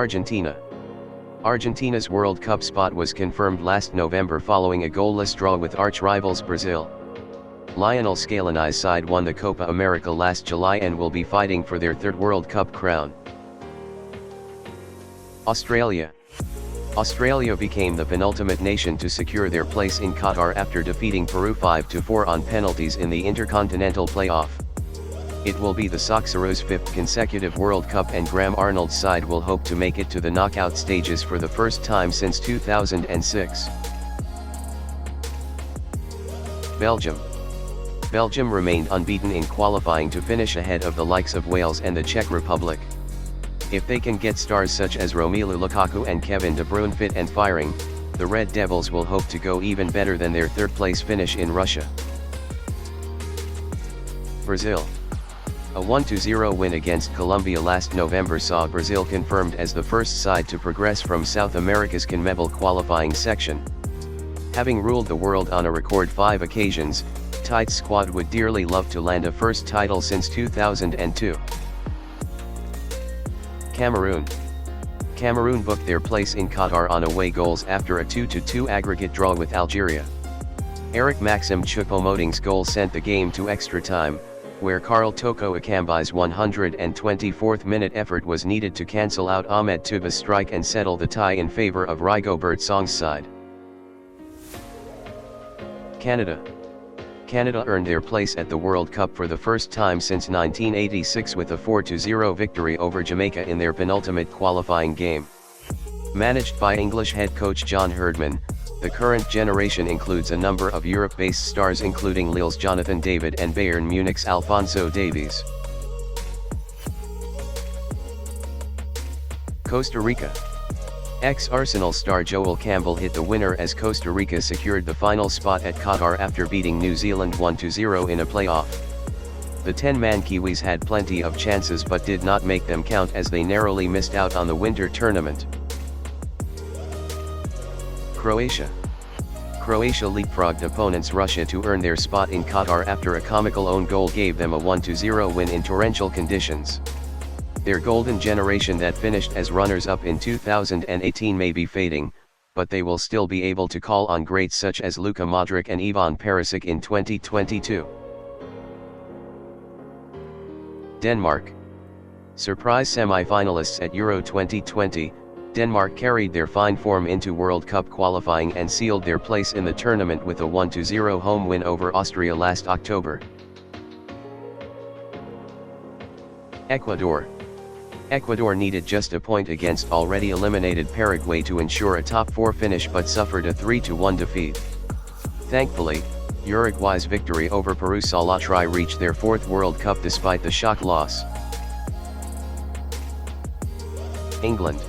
Argentina. Argentina's World Cup spot was confirmed last November following a goalless draw with arch-rivals Brazil. Lionel Scaloni's side won the Copa America last July and will be fighting for their third World Cup crown. Australia. Australia became the penultimate nation to secure their place in Qatar after defeating Peru 5-4 on penalties in the Intercontinental Playoff. It will be the Socceroos' fifth consecutive World Cup, and Graham Arnold's side will hope to make it to the knockout stages for the first time since 2006. Belgium. Belgium remained unbeaten in qualifying to finish ahead of the likes of Wales and the Czech Republic. If they can get stars such as Romelu Lukaku and Kevin De Bruyne fit and firing, the Red Devils will hope to go even better than their third-place finish in Russia. Brazil. A 1-0 win against Colombia last November saw Brazil confirmed as the first side to progress from South America's CONMEBOL qualifying section. Having ruled the world on a record 5 occasions, Tite's squad would dearly love to land a first title since 2002. Cameroon. Cameroon booked their place in Qatar on away goals after a 2-2 aggregate draw with Algeria. Eric Maxim Choupo-Moting's goal sent the game to extra time, where Karl Toko Ekambi's 124th minute effort was needed to cancel out Ahmed Touba's strike and settle the tie in favor of Rigobert Song's side. Canada. Canada earned their place at the World Cup for the first time since 1986 with a 4-0 victory over Jamaica in their penultimate qualifying game. Managed by English head coach John Herdman, the current generation includes a number of Europe-based stars including Lille's Jonathan David and Bayern Munich's Alphonso Davies. Costa Rica. Ex-Arsenal star Joel Campbell hit the winner as Costa Rica secured the final spot at Qatar after beating New Zealand 1-0 in a playoff. The 10-man Kiwis had plenty of chances but did not make them count as they narrowly missed out on the winter tournament. Croatia. Croatia leapfrogged opponents Russia to earn their spot in Qatar after a comical own goal gave them a 1-0 win in torrential conditions. Their golden generation that finished as runners-up in 2018 may be fading, but they will still be able to call on greats such as Luka Modric and Ivan Perisic in 2022. Denmark. Surprise semi-finalists at Euro 2020, Denmark carried their fine form into World Cup qualifying and sealed their place in the tournament with a 1-0 home win over Austria last October. Ecuador. Ecuador needed just a point against already eliminated Paraguay to ensure a top 4 finish but suffered a 3-1 defeat. Thankfully, Uruguay's victory over Peru saw La Tri reach their 4th World Cup despite the shock loss. England.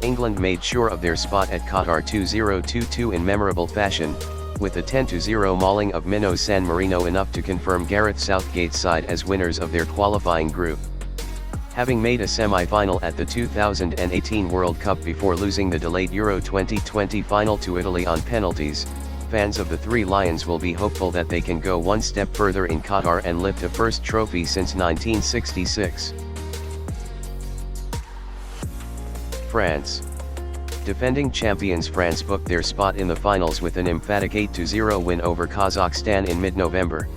England made sure of their spot at Qatar 2-0-2-2 in memorable fashion, with a 10-0 mauling of Minnow San Marino enough to confirm Gareth Southgate's side as winners of their qualifying group. Having made a semi-final at the 2018 World Cup before losing the delayed Euro 2020 final to Italy on penalties, fans of the Three Lions will be hopeful that they can go one step further in Qatar and lift a first trophy since 1966. France. Defending champions France booked their spot in the finals with an emphatic 8-0 win over Kazakhstan in mid-November.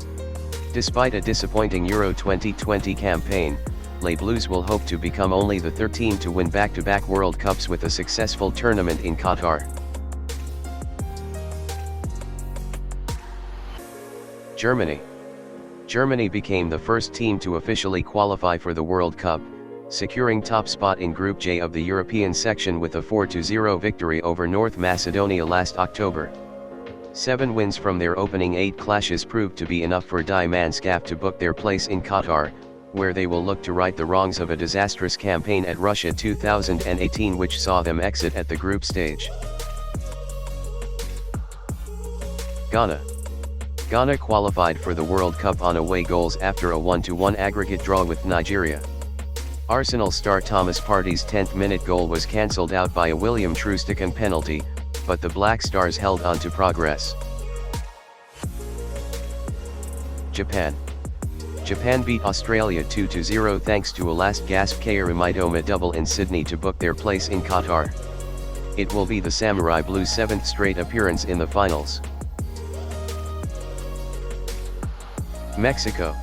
Despite a disappointing Euro 2020 campaign, Les Bleus will hope to become only the third team to win back-to-back World Cups with a successful tournament in Qatar. Germany. Germany became the first team to officially qualify for the World Cup, securing top spot in Group J of the European section with a 4-0 victory over North Macedonia last October. 7 wins from their opening 8 clashes proved to be enough for Die Mannschaft to book their place in Qatar, where they will look to right the wrongs of a disastrous campaign at Russia 2018 which saw them exit at the group stage. Ghana. Ghana qualified for the World Cup on away goals after a 1-1 aggregate draw with Nigeria. Arsenal star Thomas Partey's 10th minute goal was cancelled out by a William Troost-Ekong penalty, but the Black Stars held on to progress. Japan. Japan beat Australia 2-0 thanks to a last-gasp Kaoru Mitoma double in Sydney to book their place in Qatar. It will be the Samurai Blues' 7th straight appearance in the finals. Mexico.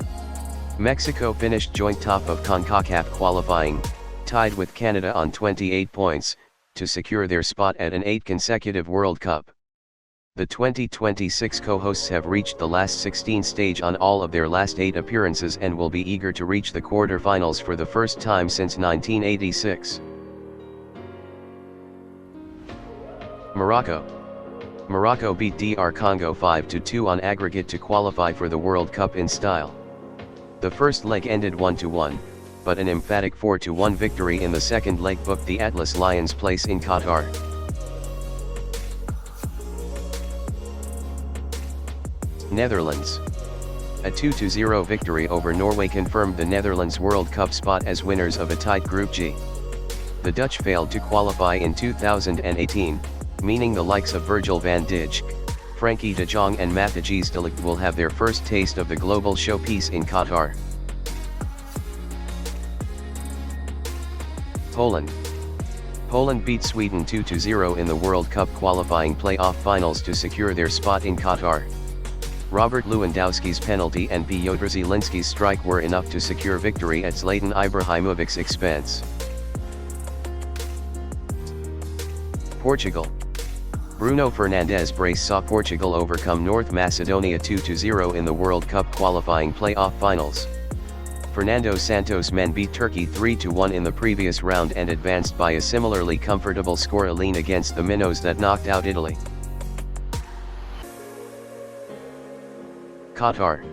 Mexico finished joint top of CONCACAF qualifying, tied with Canada on 28 points, to secure their spot at an 8th consecutive World Cup. The 2026 co-hosts have reached the last 16 stage on all of their last 8 appearances and will be eager to reach the quarter-finals for the first time since 1986. Morocco. Morocco beat DR Congo 5-2 on aggregate to qualify for the World Cup in style. The first leg ended 1-1, but an emphatic 4-1 victory in the second leg booked the Atlas Lions' place in Qatar. Netherlands. A 2-0 victory over Norway confirmed the Netherlands' World Cup spot as winners of a tight Group G. The Dutch failed to qualify in 2018, meaning the likes of Virgil van Dijk, Frankie de Jong and Matthijs de Ligt will have their first taste of the global showpiece in Qatar. Poland. Poland beat Sweden 2-0 in the World Cup qualifying playoff finals to secure their spot in Qatar. Robert Lewandowski's penalty and Piotr Zielinski's strike were enough to secure victory at Zlatan Ibrahimovic's expense. Portugal. Bruno Fernandes' brace saw Portugal overcome North Macedonia 2-0 in the World Cup qualifying playoff finals. Fernando Santos' men beat Turkey 3-1 in the previous round and advanced by a similarly comfortable score lean against the minnows that knocked out Italy. Qatar.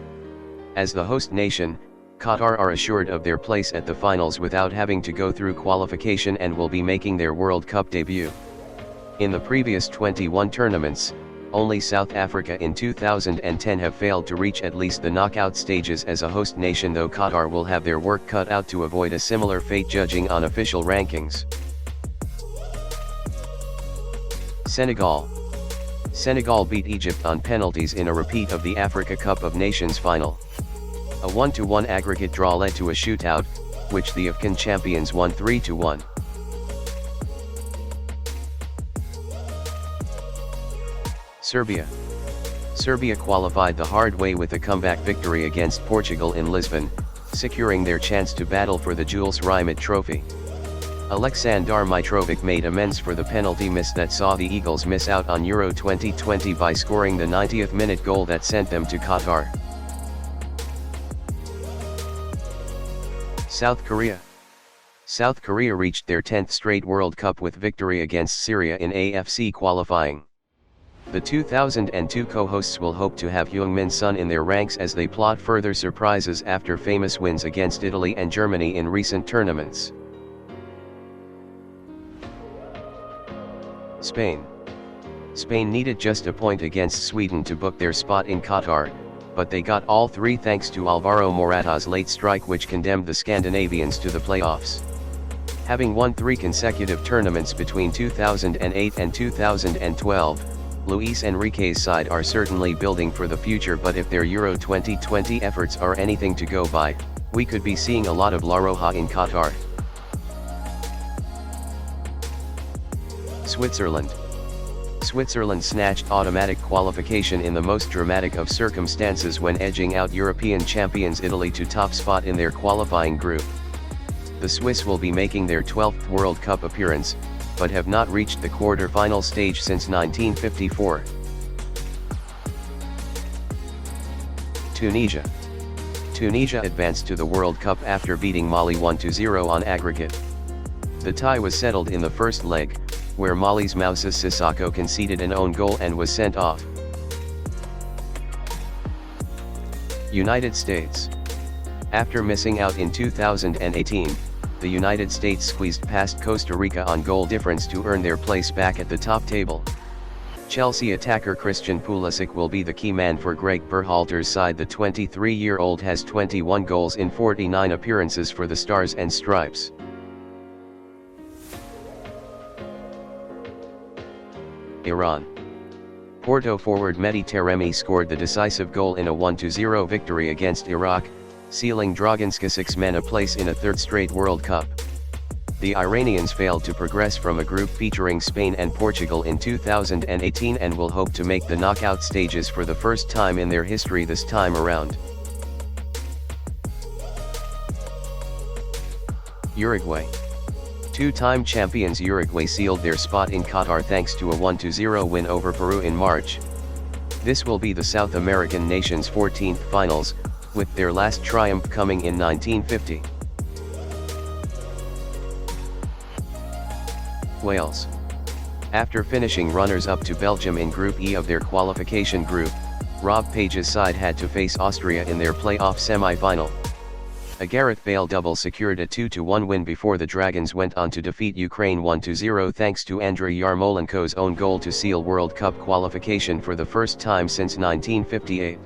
As the host nation, Qatar are assured of their place at the finals without having to go through qualification and will be making their World Cup debut. In the previous 21 tournaments, only South Africa in 2010 have failed to reach at least the knockout stages as a host nation, though Qatar will have their work cut out to avoid a similar fate judging on official rankings. Senegal. Senegal beat Egypt on penalties in a repeat of the Africa Cup of Nations final. A 1-1 aggregate draw led to a shootout, which the African champions won 3-1. Serbia. Serbia qualified the hard way with a comeback victory against Portugal in Lisbon, securing their chance to battle for the Jules Rimet Trophy. Aleksandar Mitrovic made amends for the penalty miss that saw the Eagles miss out on Euro 2020 by scoring the 90th minute goal that sent them to Qatar. South Korea. South Korea reached their 10th straight World Cup with victory against Syria in AFC qualifying. The 2002 co-hosts will hope to have Heung-min Son in their ranks as they plot further surprises after famous wins against Italy and Germany in recent tournaments. Spain. Spain needed just a point against Sweden to book their spot in Qatar, but they got all three thanks to Alvaro Morata's late strike, which condemned the Scandinavians to the playoffs. Having won 3 consecutive tournaments between 2008 and 2012, Luis Enrique's side are certainly building for the future, but if their Euro 2020 efforts are anything to go by, we could be seeing a lot of La Roja in Qatar. Switzerland. Switzerland snatched automatic qualification in the most dramatic of circumstances when edging out European champions Italy to top spot in their qualifying group. The Swiss will be making their 12th World Cup appearance, but have not reached the quarter-final stage since 1954. Tunisia. Tunisia advanced to the World Cup after beating Mali 1-0 on aggregate. The tie was settled in the first leg, where Mali's Moussa Sissoko conceded an own goal and was sent off. United States. After missing out in 2018, the United States squeezed past Costa Rica on goal difference to earn their place back at the top table. Chelsea attacker Christian Pulisic will be the key man for Greg Berhalter's side. The 23-year-old has 21 goals in 49 appearances for the Stars and Stripes. Iran. Porto forward Mehdi Taremi scored the decisive goal in a 1-0 victory against Iraq, sealing Dragonskasic's men a place in a third straight World Cup. The Iranians failed to progress from a group featuring Spain and Portugal in 2018 and will hope to make the knockout stages for the first time in their history this time around. Uruguay. Two-time champions Uruguay sealed their spot in Qatar thanks to a 1-0 win over Peru in March. This will be the South American nation's 14th finals, with their last triumph coming in 1950. Wales. After finishing runners-up to Belgium in Group E of their qualification group, Rob Page's side had to face Austria in their playoff semi-final. A Gareth Bale double secured a 2-1 win before the Dragons went on to defeat Ukraine 1-0 thanks to Andriy Yarmolenko's own goal to seal World Cup qualification for the first time since 1958.